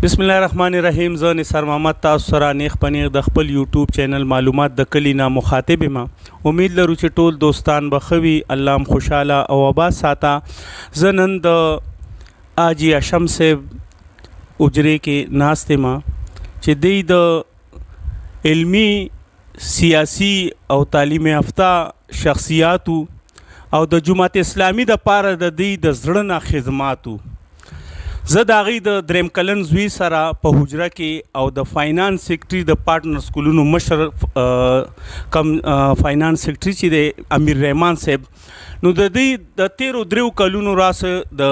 بسم الله الرحمن الرحیم. زه نثار محمد تاسو سره نیغ پنیغ د خپل یوټیوب چینل معلومات د کلی نه مخاطب یم. امید لرو چې ټول دوستان به ښه وي، الله هم خوشحاله او آباد ساته. زه نن د حاجي اشم صاحب اجرې کې ناست یم چې دوی د علمي، سیاسي او تعلیم یافته شخصیاتو او د جماعت اسلامي د پاره د دوی د زړه نه خدماتو. زه د هغې د دریم کلن زوی سره په حجره کې او د فائننس سیکٹری د پارٹنر سکولونو مشر کم فائننس سیکٹری چې دی امیررحمان صاحب، نو د دې د 13 کلونو راسه د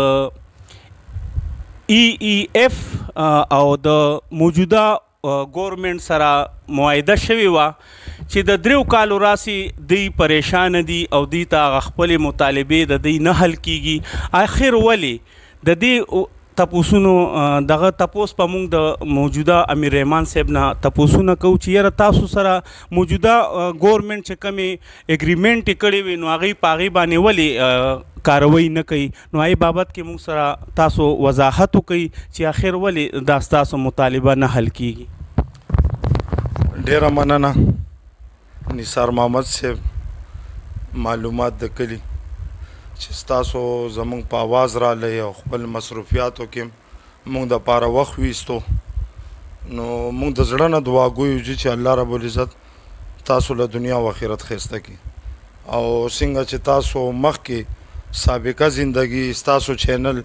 EEF او د موجوده ګورنمنټ سره معاهده شوې وه چې د 3 کالو راسې دوی پریشان دي او دوی ته خپلې مطالبې د دوی نه حل کیږي. آخر ولې د دې تپوسونو دغه تپوس په موږ د موجوده امیررحمان صاحب نه تپوسونه کوو چې یاره تاسو سره موجوده ګورنمنټ چې کومې اګریمنټ یې کړی وي نو هغې په هغې باندې ولې کاروی نه کوي. نو هغې بابت کې موږ سره تاسو وضاحت وکړئ چې آخر ولې دا ستاسو مطالبه نه حل کیږي. ډیره مننه نثار محمد صاحب معلومات د کلی چې ستاسو زمونږ په آواز رالی او خپل مصروفیاتو کې مونږ د پاره وخت ویستو. نو مونږ د زړه نه دعا ګویو چې الله رب العزت تاسو له دنیا او آخرت ښایسته کړي او څنګه چې تاسو مخکې سابقه زندگی ستاسو چینل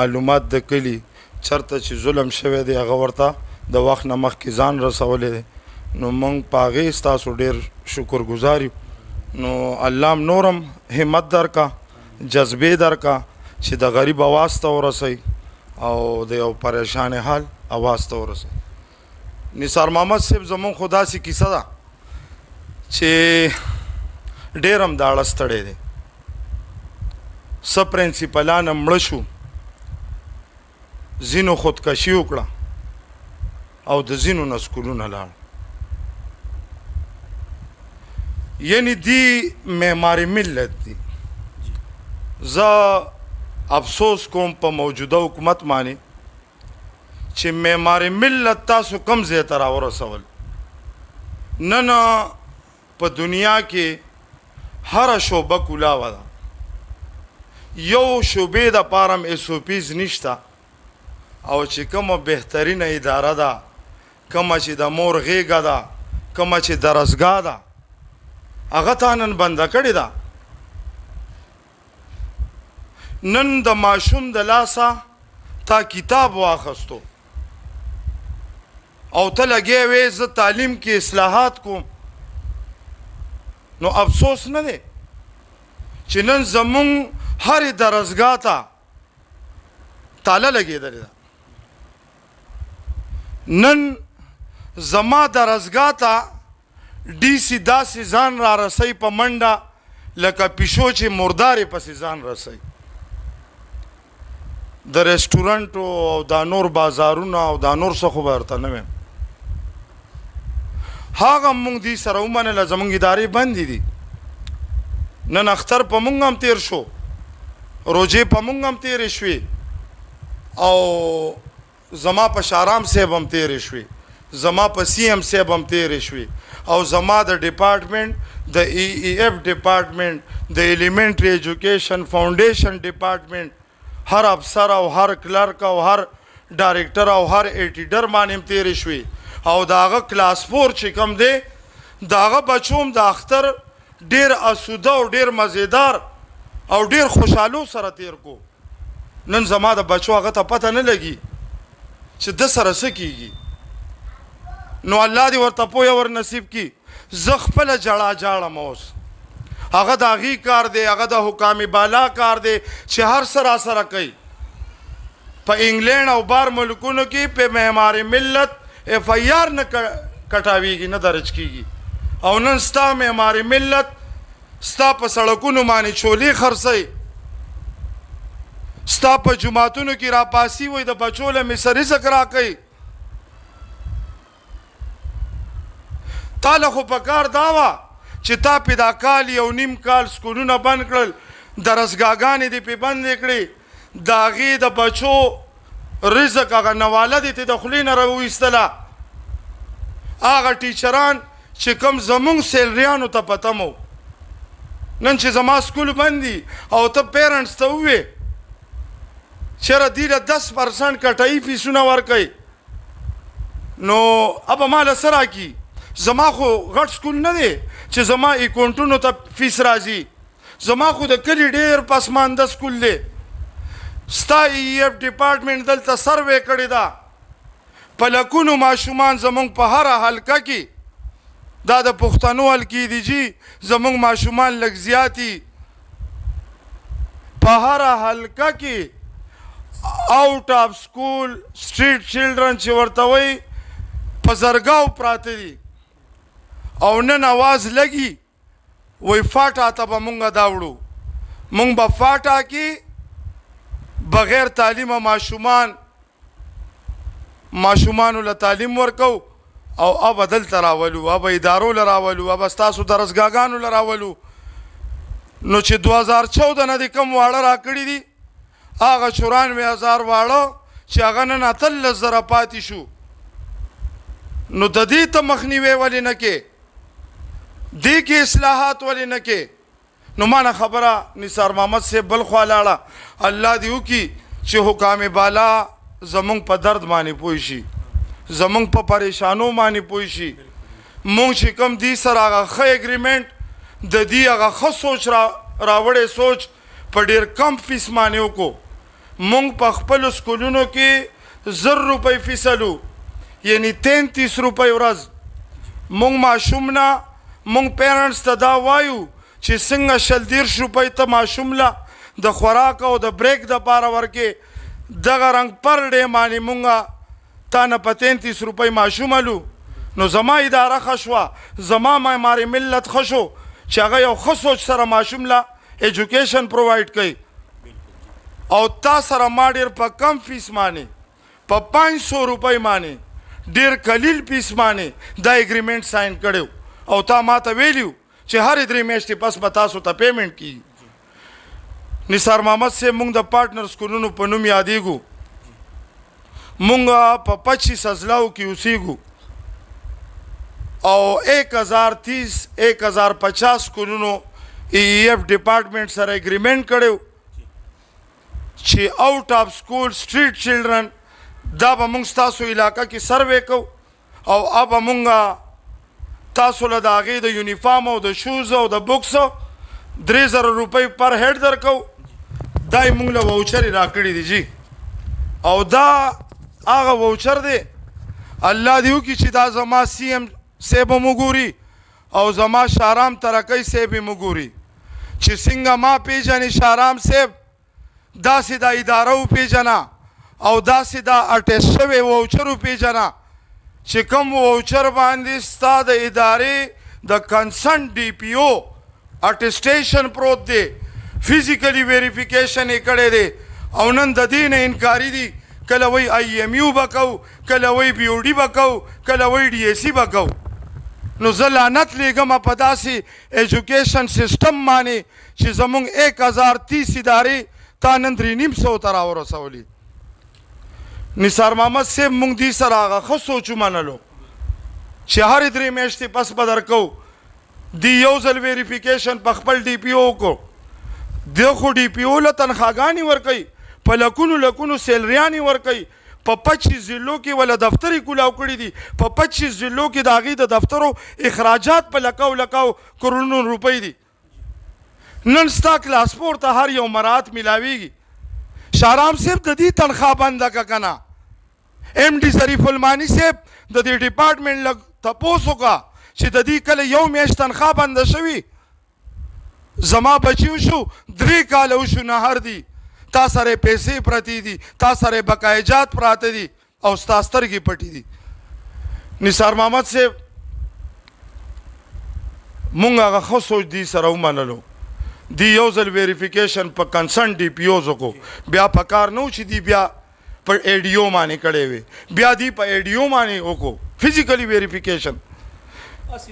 معلومات د کلی چرته چې ظلم شوی دی هغه ورته د وخت نه مخکې ځان رسولی دی، نو مونږ په هغې ستاسو ډېر شکرګزار یو. نو الله هم نورم همت درکا، جذبې درکا چې د غریب اواز ته ورسئ او د یو پریشان حال اواز ته ورسئ. نثار محمد صاحب زمون خو داسې کیسه ده چې ډېر هم د اړه ستړی دی. څه پرنسپلان مړه شو، ځینو خودکشي وکړه او د ځینو نه سکولونه لاړ. یعنی دی معمار ملت دی. زه افسوس کوم په موجوده حکومت باندې چې معمار ملت تاسو کم ځای ته راورسول. نن په دنیا کې هره شعبه کولاوه ده، یو شعبې دپاره هم SOPs نشته او چې کومه بهترینه اداره ده، کومه چې د مور غېږه ده، کومه چې درسګاه ده، هغه تا نن بنده کړې ده. نن د ماشوم د لاسه تا کتاب واخستو او ته لګې وې زه تعلیم کې اصلاحات کوم. نو افسوس نه دی چې نن زمونږ هرې درسګاه ته تاله لګېدلې ده. نن زما درسګاه ته DC داسې ځان را رسئ په منډه لکه پیشو چې مردارې پسې ځان رسئ. د ریسټورنټو او دا نور بازارونه او دا نور څه خو به ورته نه ویم. هغه مونږ دې سره ومنله زمونږ ادارې بندې دي. نن اختر په مونږ هم تیر شو، روجې په مونږ هم تیرې شوې او زما په شارام صاحب هم تیرې شوې، زما په CM صاحب هم تیرې شوې او زما د ډپارټمنټ د EEF ډپارټمنټ د ایلیمنټري ایجوکیشن فاونډیشن ډپارټمنټ هر افسر او هر کلرک او هر ډایرکټر او هر ایټیډر باندې هم تیرې شوې او د هغه کلاس 4 چې کوم دی د هغه بچو هم د اختر ډېر اسوده او ډېر مزیدار او ډېر خوشحالو سره تیر کو. نن زما د بچو هغه ته پته نه لګي چې د سره څه کیږي. نو الله دې ورته پوهه ور نصیب کړي. زه خپله جاړم اوس، هغه د هغې کار دی، هغه د حکام بالا کار دی چې هر څه را سره کوي. په انګلینډ او بار ملکونو کې په معمار ملت FIR نه کټاویږي، نه درج کیږي او نن ستا معمار ملت ستا په سړکونو باندې چولې خرڅوي، ستا په جوماتونو کې راپاسي وي د بچو له مصر رزق راکوي. تا له خو په کار دا وه چې تا پې دا کال یو نیم کال سکولونه بند کړل، درسګاګانې دې پې بندې کړې، د هغې د بچو رزق هغه نواله دې ته د خولې نه راوایستله هغه ټیچران چې کوم زمونږ سیلریانو ته پته مو نن چې زما سکول بند دي او ته پیرنټس ته ووې چېره دې له 10% کټایي فیسونه ورکوي نو ابه ما له څه راکړي زما خو غټ سکول نه دی چې زما اکاونټونو ته فیس راځي زما خو د کلي ډېر پسمانده سکول دی ستا EF ډپارټمنټ دلته سروې کړې ده په لکونو ماشومان زمونږ په هره حلقه کې دا د پښتنو حلقې دي جي زمونږ ماشومان لږ زیاتي په هره حلقه کې آؤٹ آف سکول سټریټ چلډرن چې ورته وایي په زرګاو پراته دي او نن اواز لګي وای فاټا ته به مونږ دا وړو مونږ به فاټا کې بغیر تعلیمه ماشومانو له تعلیم ورکو او اب دلته راولو اب ادارو له راولو اب ستاسو درسګاګانو له راولو نو چې 2014 نه د کم واړه راکړي دي هغه 94,000 واړه چې هغه نن 13,000 پاتې شو نو د دې ته مخنیوی ولې نه کې دې کې اصلاحات ولې نه کې نو ما نه خبره نثار محمد صاحب بل خوا لاړه الله دې وکړي چې حکام بالا زمونږ په درد باندې پوه شي زمونږ په پریشانو باندې پوه شي مونږ چې کوم دې سره هغه ښه اګریمنټ د دې هغه ښه سوچ راوړی سوچ په ډېر کم فیس باندې وکړو مونږ په خپلو سکولونو کې 1,000 روپۍ فیصلو یعنی 33 روپۍ ورځ مونږ ماشوم نه مونږ پیرنټس ته دا وایو چې څنګه 120 روپۍ ته ماشوم له د خوراک او د بریک دپاره ورکې دغه رنګ پر ډے باندې مونږه تا نه په 33 روپۍ ماشوم الو نو زما اداره ښه شوه زما معماري ملت ښه شو چې هغه یو ښه سوچ سره ماشوم له ایجوکیشن پرووایډ کوي او تا سره ما ډېر په کم فیس باندې په 500 روپۍ باندې ډېر قلیل فیس باندې دا اګریمنټ ساین کړی او تا ما ته ویلیو چې هرې 3 میاشتې پس به تاسو ته پیمنټ کیږي نثار محمد صاحب مونږ د پارټنر سکولونو په نوم یادېږو مونږ په 25 اضلاعو کې اوسېږو او 1030-1050 سکولونو EF ډپارټمنټ سره اګریمنټ کړی چې آؤٹ آف سکول سټریټ چلډرن دا به مونږ ستاسو علاقه کې سروې کوو او اب مونږ تاسو له د هغې د یونیفارم او د شوز او د بکس 3,000 روپۍ پر هیډ درکو دا یې مونږ له واوچرې راکړي دي جي او دا هغه واوچر دی الله دې وکړي چې دا زما CM صاحب هم وګوري او زما شارام ترقی صاحب هم وګوري چې څنګه ما پیژنې شارام صاحب داسې دا اداره وپېژنه او داسې دا اټیسټ شوی واوچر وپېژنه چې کوم واوچر باندې ستا د ادارې د کنسرن DPO اټیسټیشن پروت دی فزیکلی ویریفیکیشن یې کړی دی او نن د دې نه انکاري دي کله وایي IMU به کوو کله وایي BOD به کوو کله وایي DAC به کوو نو زه لعنت لیږم په داسې ایجوکیشن سیسټم باندې چې زمونږ 1030 ادارې تا نن 3,500 ته راورسولي نثار محمد صاحب مونږ دې سره هغه ښه سوچ ومنلو چې هرې 3 میاشتې پس به درکو دی یو ځل ویریفیکیشن په خپل DPO وکړو دی خو DPO له تنخواګانې ورکوي په لکونو سیلریانې ورکوي په 25 ضلعو کې ولا دفترې کولاو کړي دي په 25 ضلعو کې د هغې د دفترو اخراجات په لکاو کرونو روپۍ دي نن ستا کلاسپورټ ته هر یو مراعات میلاویږي شارام صاحب د دې تنخوا بنده که که نه MD ظریف المانی صاحب د دې ډپارټمنټ لږ تپوس وکړه چې د دې کله یو میاشت تنخوا بنده شوي زما بچي وشو 3 کاله وشو نهر دي تا سره پیسې پرتې دي تا سره بقایجات پراته دي او ستا سترګې پټې دي نثار محمد صاحب مونږ هغه ښه سوچ دي سره ومنلو دی یو ځل ویریفیکیشن په کنسرن DPOز وکړو بیا په کار نه و چې دی بیا په ADO باندې کړی وي بیا دی په ADO باندې وکړو فزیکلی ویریفیکیشن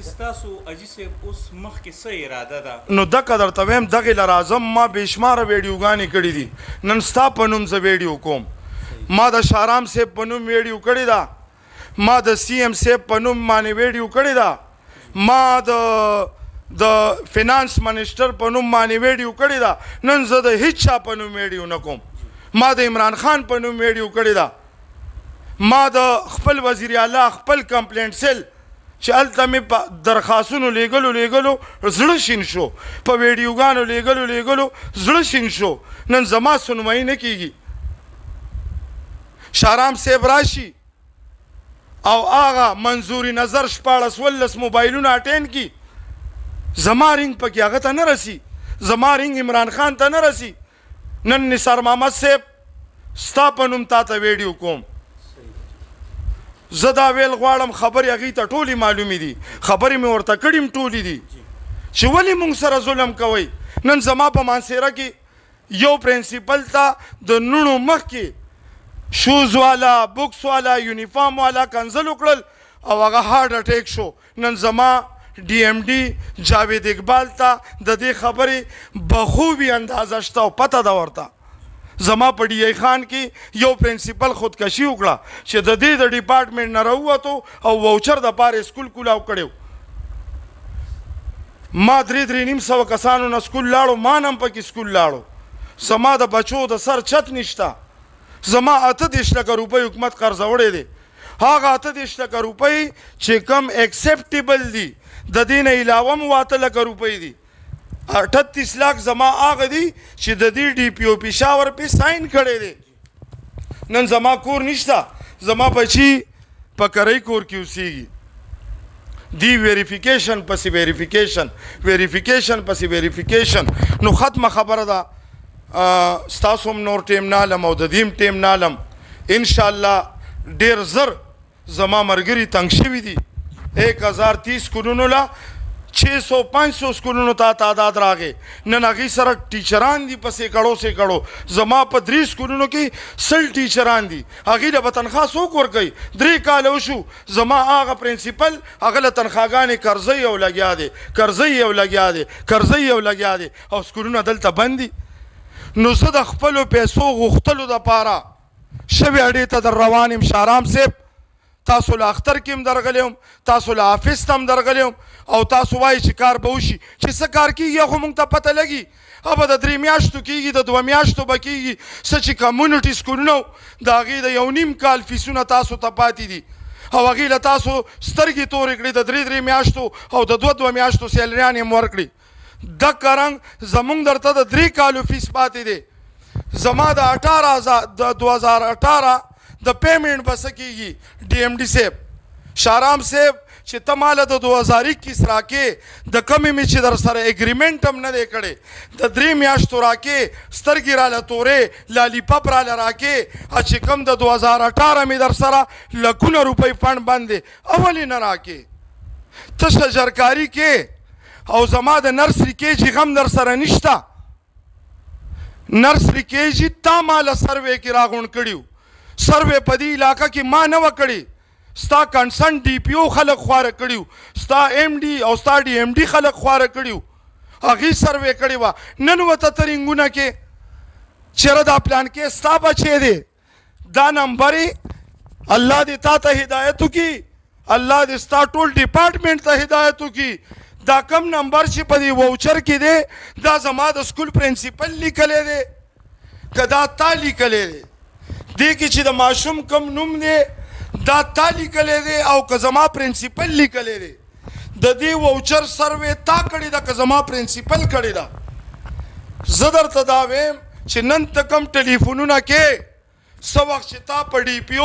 ستاسو اجي صاحب اوس مخکې څه اراده ده نو دکه درته وایم دغې له راځم ما بېشماره ویډیوګانې کړي دي نن ستا په نوم زه ویډیو کوم ما د شارام صاحب په نوم ویډیو کړې ده، ما د سی ایم صاحب په نوم باندې ویډیو کړې ده، ما د فینانس منسٹر په نوم باندې ویډیو کړې ده. نن زه د هیڅ چا په نوم ویډیو نه کوم. ما د عمران خان په نوم ویډیو کړې ده، ما د خپل وزیر اعلی خپل کمپلینټ سیل چې هلته مې په درخواستونو لیږلو زړه شین شو، په ویډیوګانو لیږلو زړه شین شو. نن زما سنمایي نه کېږي. شارام صاحب راشي او هغه منظوري نظر 14 موبایلونه اټین کی، زما رنګ پکې هغه ته نه رسی، زما رنګ عمران خان ته نه رسی. نن نثار محمد صاحب ستا په نوم تا ته ویډیو کوم. زه دا ویل غواړم خبرې هغې ته ټولې معلومې دي، خبرې مې ورته کړي ټولې دي چې ولې مونږ سره ظلم کوئ. نن زما په مانسیره کې یو پرنسپل ته د نونو مخکې شوز والا، بکس والا، یونیفارم والا کنزل وکړل او هغه هارډ اټیک شو. نن زما ډي ایم ډي جاوید اقبال ته د دې خبرې بخوبي اندازه شته او پته ده ورته. زما په ډي ای خان کې یو پرنسپل خودکشي وکړه چې د دې د ډپارټمنټ نه راووتو او ووچر د پاره سکول کولاو کړی. ما 300 کسانو نه سکول لاړو، ما نه هم پکې سکول لاړو. زما د بچو د سر چت نشته. زما 28 لکه روپۍ حکومت قرضه وړی دی. هغه 28 لکه روپۍ چې کم ایکسپټیبل دي، د دې نه علاوه هم 8 لکه روپۍ دي. 38 لاک زما هغه دي چې د دې ډي پی او پېښور پې ساین کړی دی. نن زما کور نشته، زما بچي په کرۍ کور کې اوسېږي. دی ویریفیکیشن پسې ویریفیکیشن پسې ویریفیکیشن. نو ختمه خبره ده. ستاسو هم نور ټیم نه علم او د دې هم ټیم نه علم. انشاءالله ډېر زر زما ملګري تنګ شوي دي. 1030 کورونو له 600-500 سکولونو ته تعداد راغی. نن هغې سره ټیچران دي په سیکړو. زما په 3 سکولونو کې 100 ټیچران دي. هغې له به تنخوا څوک ورکوي؟ 3 کاله وشو زما هغه پرنسپل هغه له تنخواګانې قرضی او لګیا دی او سکولونه دلته بند دي. نو زه د خپلو پیسو غوښتلو دپاره شوې اډې ته در روان یم. شارام صاحب تاسو له اختر کې هم درغلی یم، تاسو له آفس ته هم درغلی یم او تاسو وایي چې کار به وشي. چې څه کار کېږي خو موږ ته پته لګي. به د 3 میاشتو کېږي، د 2 میاشتو به کېږي. څه چې کمیونټي سکولونه د هغې د 1.5 کال فیسونه تاسو ته پاتې دي او هغې له تاسو سترګې تورې کړې، د 3 میاشتو او د 2 میاشتو سیلریان یې هم ورکړي. دکه رنګ زمونږ درته د 3 کالو فیس پاتې دی. زما د 2018 د پیمنټ به څه کېږي؟ ډي ایم ډي صاحب، شارام صاحب چې ته ماله د 2021 راکې د کمې مې چې در سره اګریمنټ هم نه دی کړی، د 3 میاشتو راکې سترګې راله تورې، لالیپاپ راله راکې، چې کم د 2018 مې در سره لکونه روپۍ فنډ بند دی اولې نه راکې. ته شجرکاري کې او زما د نرسري کېجي غم در سره نشته. نرسري کېجي تا ماله سروې کې راغونډ کړي. سروې په دې علاقه کې ما نه وه کړې، ستا کنسرن ډي پی او خلک خواره کړي، ستا ایم ډي او ستا ډي ایم ډي خلک خواره کړي، هغې سروې کړې وه. نن ورته ته رنګونه کې چېرې دا پلان کې ستا بچی دی، دا نمبر الله دې تا ته هدایت وکړي، الله دې ستا ټول ډپارټمنټ ته هدایت وکړي. دا کم نمبر چې په دې ووچر کې دی دا زما د سکول پرنسپل لیکلی دی که دا تا لیکلی دی؟ دې کې چې د ماشوم کم نوم دی دا تا لیکلی دی او که زما پرنسپل لیکلی دی؟ د دې ووچر سروې تا کړې ده که زما پرنسپل کړې ده؟ زه درته دا ویم چې نن ته کم ټلیفونونه کې څه وخت چې تا په ډي پی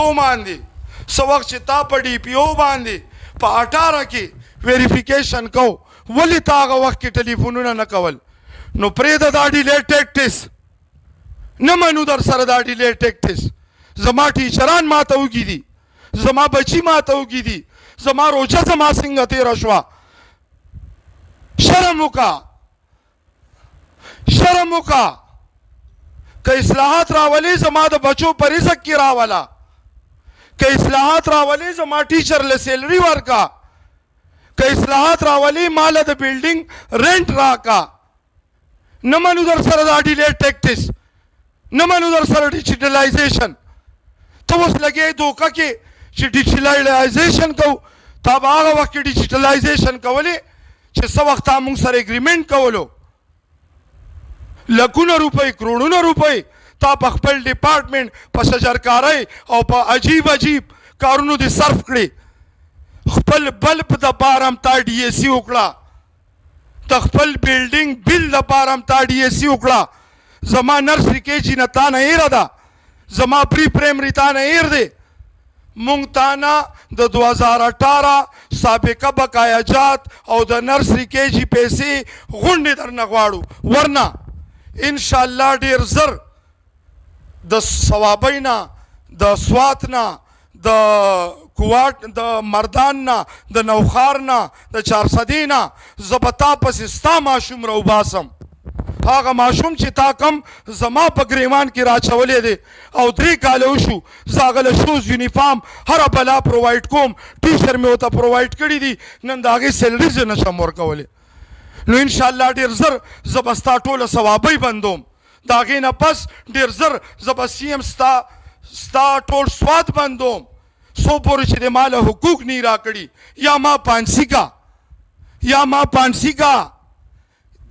او باندې په 18 کې ویریفیکیشن کو، ولې تا هغه وخت کې ټلیفونونه نه کول؟ نو پرېږده دا ډیلې ټیکټس نه منو در سره دا ډیلې ټیکټس. زما ټیچران ما ته وږي دي، زما بچي ما ته وږي دي، زما روجه زما څنګه تېره شوه. شرم وکړه که اصلاحات راولې زما د بچو په رزق کې راوله، که اصلاحات راولې زما ټیچر له سیلري ورکا، که اصلاحات راولې ماله د بلډینګ رینټ راکا. نه منو در سره دا ډیلې ټیکټس، نه منو در سره ډیجیټلایزیشن. ته اوس لګې دوکه کې چې ډیجیټلایزیشن کوو. تا به هغه وخت کې ډیجیټلایزیشن کولې چې څه وخت تا موږ سره اګریمنټ کولو، لکونه روپۍ کروڑونه روپۍ تا په خپل ډپارټمنټ په شجرکارۍ او په عجیب عجیب کارونو دې صرف کړي. خپل بلب دپاره هم تا ډي ایس سی وکړه، د خپل بلډینګ بل دپاره هم تا ډي ایس سی وکړه. زما نرسري کې جي نه تا نه هیره ده، زما پری پرایمري تا نه هیر دی. مونږ تا نه د 2018 سابقه بقایاجات او د نرسري کې جي پیسې غونډې درنه غواړو، ورنه انشاءالله ډېر زر د صوابۍ نه، د سوات نه، د کوواټ، د مردان نه، د نوخار نه، د چارسدې نه زه به تا پسې ستا ماشوم راوباسم. هغه ماشوم چې تا کم زما په ګریوان کې راچولی دی او 3 کاله وشو، زه هغه له شوز یونیفارم هره بلا پرووایډ کوم، ټیچر مې ورته پرووایډ کړي دي، نن د هغې سیلري زه نشم ورکولی. نو انشاءالله ډېر زر زه به ستا ټوله ثوابۍ بندوم. د هغې نه پس ډېر زر زه به سی ایم ستا ټول سواد بندوم، څو پورې چې د ما له حقوق نه راکړي. یا ما پانسي کا، یا ما پانسي کا،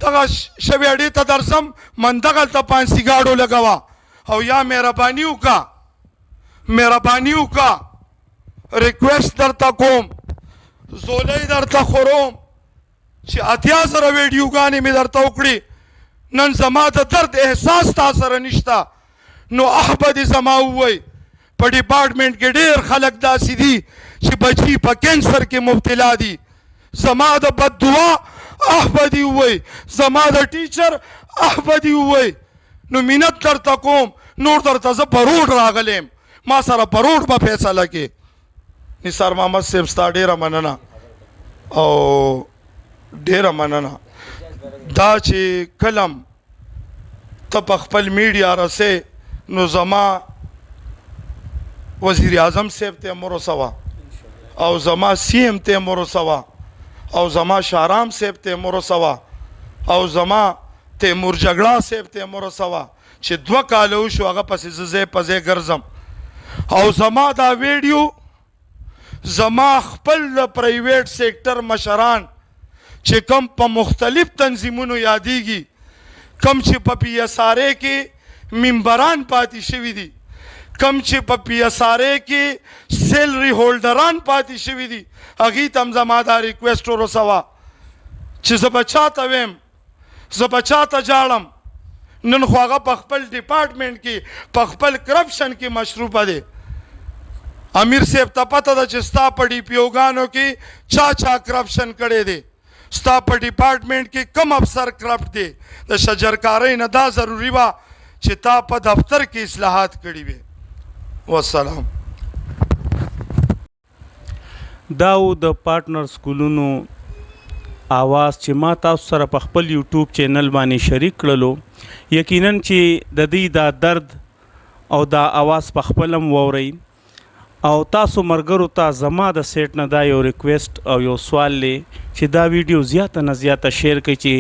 دغه شوی اډې ته درځم من دغلته پانسي ګاډو لګوه، او یا مهرباني وکړه، مهرباني وکړه، ریکویسټ درته کوم، زولۍ درته خوروم چې 80,000 ویډیوګانې مې درته وکړي. نن زما د درد احساس تا سره نشته، نو احبه دې زما ووایي په ډپارټمنټ کې ډېر خلک داسې دي چې بچي په کینسر کې مبتلا دي. زما د بد دعا احبه دې ووایي، زما د ټیچر احبه دې ووایي. نو منت درته کوم، نور درته زه په روډ راغلی یم، ما سره په روډ به فیصله کې. نثار محمد صاحب ستا ډېره مننه او ډېره مننه. دا چې کلم ته په خپل میډیا رسې، نو زما وزیر اعظم صاحب ته هم ورسوه او زما سی ایم ته هم ورسوه او زما شهرام صاحب ته هم ورسوه او زما تیمور جګړه صاحب ته هم ورسوه چې 2 کاله وشو هغه پسې زه ځای په ځای ګرځم. او زما دا ویډیو زما خپل د پرایویټ سیکټر مشران چې کم په مختلف تنظیمونو یادېږي، کم چې په پی ایس آر اے کې ممبران پاتې شوي دي، کم چې په پی ایس آر اے کې سیلري هولډران پاتې شوي دي، هغې ته هم زما دا ریکویسټ ورسوه چې زه به چاته ویم، زه به چاته جاړم. نن خو هغه په خپل ډپارټمنټ کې په خپل کرپشن کې مشروفه دی. امیر صاحب ته پته ده چې ستا په ډي پي اوګانو کې چا کرپشن کړی دی، ستا په ډپارټمنټ کې کم افسر کرپټ دی. د شجرکارۍ نه دا ضروري وه چې تا په دفتر کې اصلاحات کړي وي. والسلام. دا و د پارټنر سکولونو آواز چې ما تاسو سره په خپل یوټیوب چینل باندې شریک کړلو. یقینا چې د دې دا درد او دا آواز په خپل هم واورئ او تاسو مرګرو ته زما د سیټ نه دا یو ریکویسټ او یو سوال دی چې دا ویډیو زیاته نه زیاته شیر کړئ چې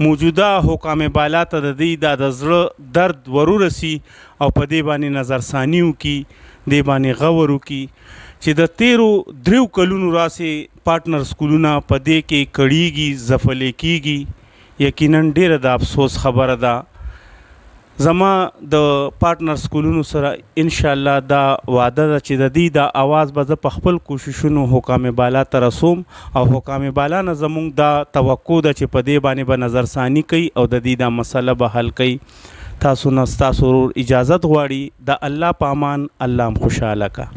موجوده حکام بالا ته د دې دا د زړه درد ورورسي او په دې باندې نظرثاني وکړي، دې باندې غور وکړي چې د 13 کلونو راسې پارټنر سکولونه په دې کې کړیږي، ځپلې کیږي. یقینا ډېره د افسوس خبره ده. زما د پارټنر سکولونو سره انشاءالله دا وعده ده چې د دې دا آواز به زه په خپل کوششونو حکام بالا ته رسوم او حکام بالا نه زمونږ دا توقع ده چې په دې باندې به نظرثاني کوي او د دې دا مسله به حل کوي. تاسو نه ستاسو ورور اجازت غواړي. د الله په امان، الله هم خوشحاله کا.